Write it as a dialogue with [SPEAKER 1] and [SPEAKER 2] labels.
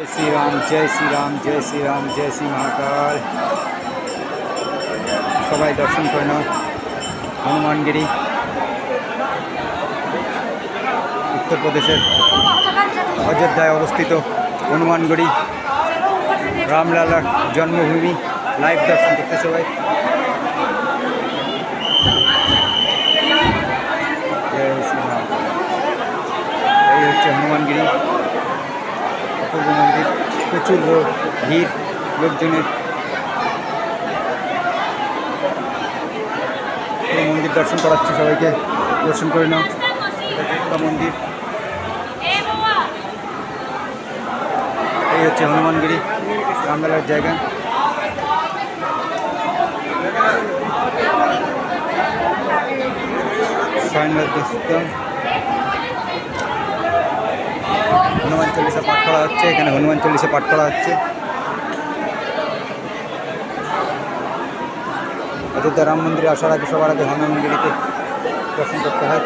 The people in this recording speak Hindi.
[SPEAKER 1] जय श्री राम जय श्री राम जय श्री राम जय श्री महाकाल। सबाई दर्शन करे नाओ हनुमानगिरी उत्तर प्रदेशेर अयोध्याय अवस्थित हनुमानगिरी रामलालार जन्मभूमि लाइव दर्शन करते सबाई। जय श्री राम। এই হচ্ছে হনুমানগিরি অপূর্ব মন্দির, প্রচুর ভিড় লোকজনের। পুরো মন্দির দর্শন করাচ্ছি সবাইকে, দর্শন করে নাও। এটা দুর্গা মন্দির। এই হচ্ছে হনুমানগিরি রামলালার জায়গা। हनुमान चालीसा पाठ करा হচ্ছে এখানে हनुमान चालीसा पाठ करा হচ্ছে। अयोध्या राम मंदिर आसार आगे सबार आगे हनुमानगिरीते दर्शन करते हैं।